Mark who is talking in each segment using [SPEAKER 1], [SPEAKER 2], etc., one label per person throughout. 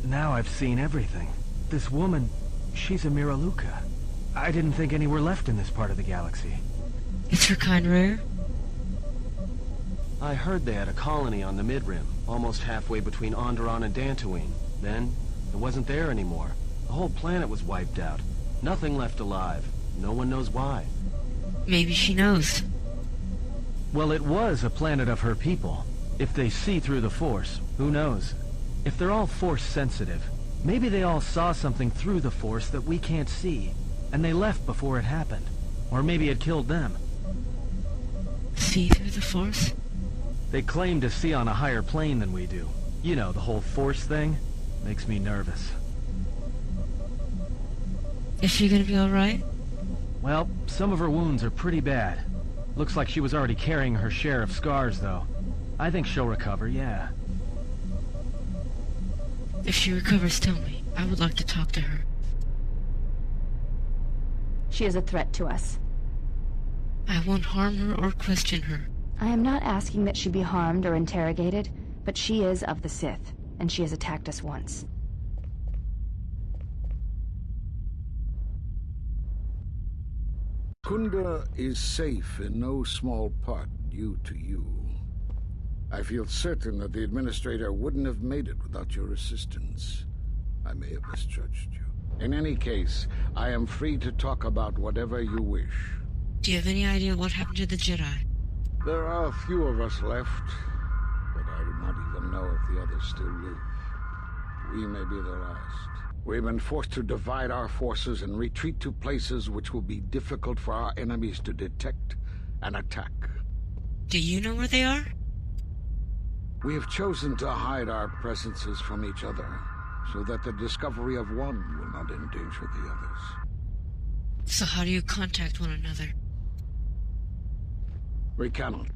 [SPEAKER 1] Now I've seen everything. This woman, she's a Miraluka. I didn't think any were left in this part of the galaxy.
[SPEAKER 2] Is her kind rare?
[SPEAKER 3] I heard they had a colony on the Mid-Rim, almost halfway between Onderon and Dantooine. Then, it wasn't there anymore. The whole planet was wiped out. Nothing left alive. No one knows why.
[SPEAKER 2] Maybe she knows.
[SPEAKER 1] Well, it was a planet of her people. If they see through the Force, who knows? If they're all Force-sensitive, maybe they all saw something through the Force that we can't see, and they left before it happened. Or maybe it killed them.
[SPEAKER 2] See through the Force?
[SPEAKER 1] They claim to see on a higher plane than we do. You know, the whole Force thing makes me nervous.
[SPEAKER 2] Is she gonna be alright?
[SPEAKER 1] Well, some of her wounds are pretty bad. Looks like she was already carrying her share of scars, though. I think she'll recover, yeah.
[SPEAKER 2] If she recovers, tell me. I would like to talk to her.
[SPEAKER 4] She is a threat to us.
[SPEAKER 2] I won't harm her or question her.
[SPEAKER 4] I am not asking that she be harmed or interrogated, but she is of the Sith, and she has attacked us once.
[SPEAKER 5] Kunda is safe in no small part due to you. I feel certain that the Administrator wouldn't have made it without your assistance. I may have misjudged you. In any case, I am free to talk about whatever you wish.
[SPEAKER 2] Do you have any idea what happened to the Jedi?
[SPEAKER 5] There are a few of us left, but I do not even know if the others still live. We may be the last. We've been forced to divide our forces and retreat to places which will be difficult for our enemies to detect and attack.
[SPEAKER 2] Do you know where they are?
[SPEAKER 5] We have chosen to hide our presences from each other, so that the discovery of one will not endanger the others.
[SPEAKER 2] So how do you contact one another?
[SPEAKER 5] We cannot.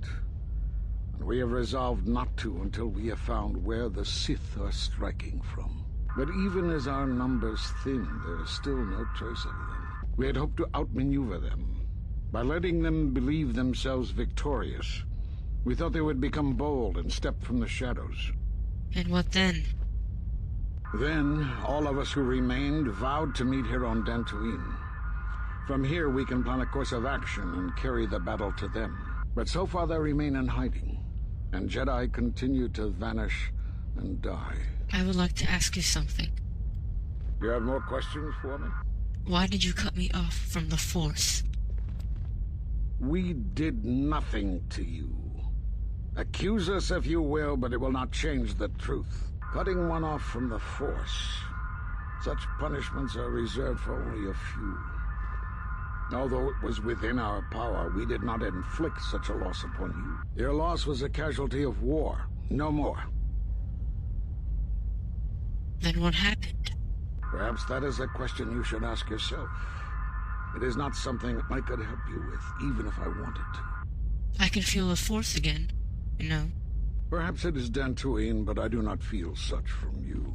[SPEAKER 5] And we have resolved not to until we have found where the Sith are striking from. But even as our numbers thin, there is still no trace of them. We had hoped to outmaneuver them. By letting them believe themselves victorious, we thought they would become bold and step from the shadows.
[SPEAKER 2] And what then?
[SPEAKER 5] Then, all of us who remained vowed to meet here on Dantooine. From here, we can plan a course of action and carry the battle to them. But so far, they remain in hiding, and Jedi continue to vanish and die.
[SPEAKER 2] I would like to ask you something.
[SPEAKER 5] You have more questions for me?
[SPEAKER 2] Why did you cut me off from the Force?
[SPEAKER 5] We did nothing to you. Accuse us if you will, but it will not change the truth. Cutting one off from the Force. Such punishments are reserved for only a few. Although it was within our power, we did not inflict such a loss upon you. Your loss was a casualty of war, no more.
[SPEAKER 2] Then what happened?
[SPEAKER 5] Perhaps that is a question you should ask yourself. It is not something I could help you with, even if I wanted to.
[SPEAKER 2] I can feel the Force again, you know.
[SPEAKER 5] Perhaps it is Dantooine, but I do not feel such from you.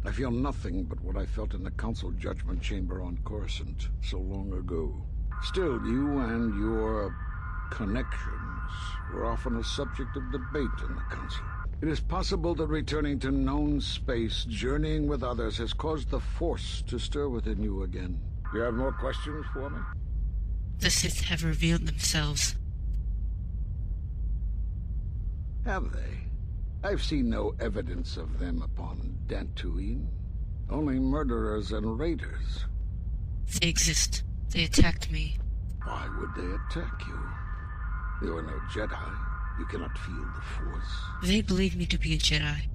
[SPEAKER 5] I feel nothing but what I felt in the Council Judgment Chamber on Coruscant so long ago. Still, you and your connections were often a subject of debate in the Council. It is possible that returning to known space, journeying with others, has caused the Force to stir within you again. You have more questions for me?
[SPEAKER 2] The Sith have revealed themselves.
[SPEAKER 5] Have they? I've seen no evidence of them upon Dantooine. Only murderers and raiders.
[SPEAKER 2] They exist. They attacked me.
[SPEAKER 5] Why would they attack you? You are no Jedi. You cannot feel the Force.
[SPEAKER 2] They believe me to be a Jedi.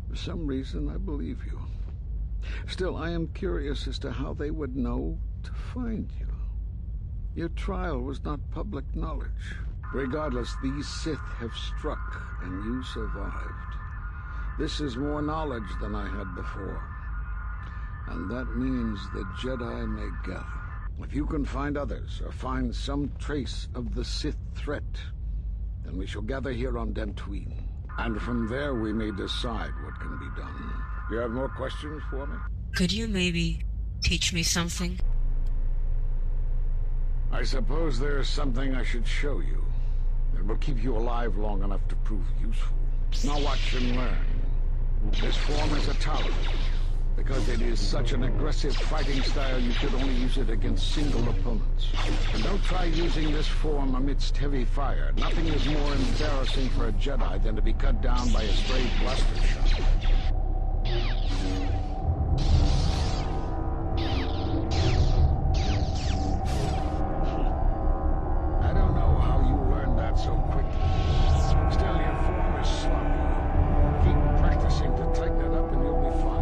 [SPEAKER 5] For some reason, I believe you. Still, I am curious as to how they would know to find you. Your trial was not public knowledge. Regardless, these Sith have struck, and you survived. This is more knowledge than I had before. And that means the Jedi may gather. If you can find others, or find some trace of the Sith threat, then we shall gather here on Dantooine. And from there we may decide what can be done. You have more questions for me?
[SPEAKER 2] Could you maybe teach me something?
[SPEAKER 5] I suppose there is something I should show you. It will keep you alive long enough to prove useful. Now watch and learn. This form is a tower. Because it is such an aggressive fighting style, you should only use it against single opponents. And don't try using this form amidst heavy fire. Nothing is more embarrassing for a Jedi than to be cut down by a stray blaster shot. I don't know how you learned that so quickly. Still, your form is sloppy. Keep practicing to tighten it up and you'll be fine.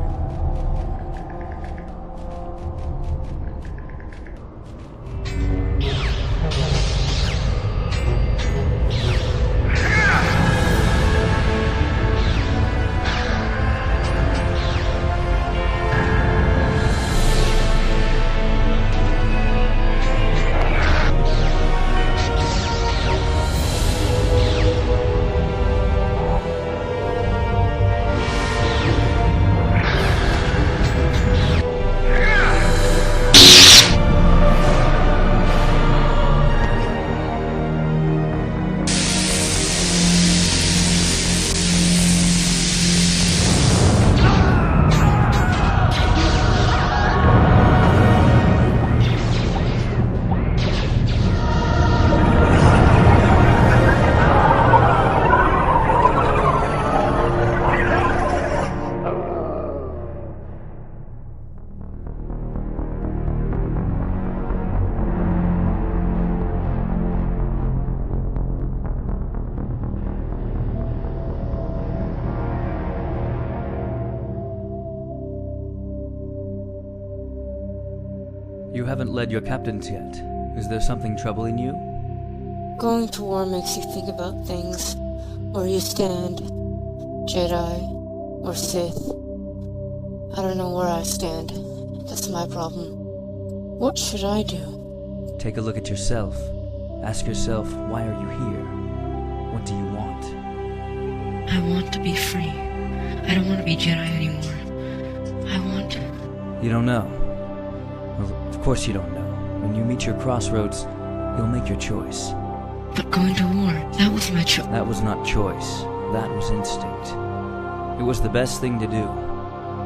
[SPEAKER 6] You haven't led your captains yet. Is there something troubling you?
[SPEAKER 2] Going to war makes you think about things. Where you stand. Jedi or Sith. I don't know where I stand. That's my problem. What should I do?
[SPEAKER 6] Take a look at yourself. Ask yourself, why are you here? What do you want?
[SPEAKER 2] I want to be free. I don't want to be Jedi anymore. I want to...
[SPEAKER 6] You don't know. Well, of course you don't know. When you meet your crossroads, you'll make your choice.
[SPEAKER 2] But going to war, that was my choice.
[SPEAKER 6] That was not choice. That was instinct. It was the best thing to do.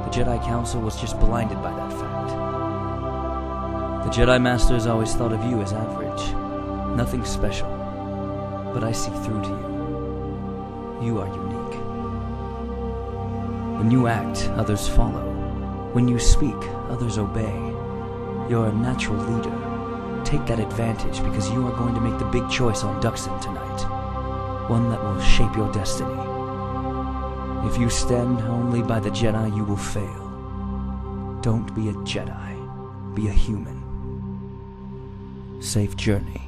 [SPEAKER 6] The Jedi Council was just blinded by that fact. The Jedi Masters always thought of you as average. Nothing special. But I see through to you. You are unique. When you act, others follow. When you speak, others obey. You're a natural leader. Take that advantage because you are going to make the big choice on Duxton tonight. One that will shape your destiny. If you stand only by the Jedi, you will fail. Don't be a Jedi. Be a human. Safe journey.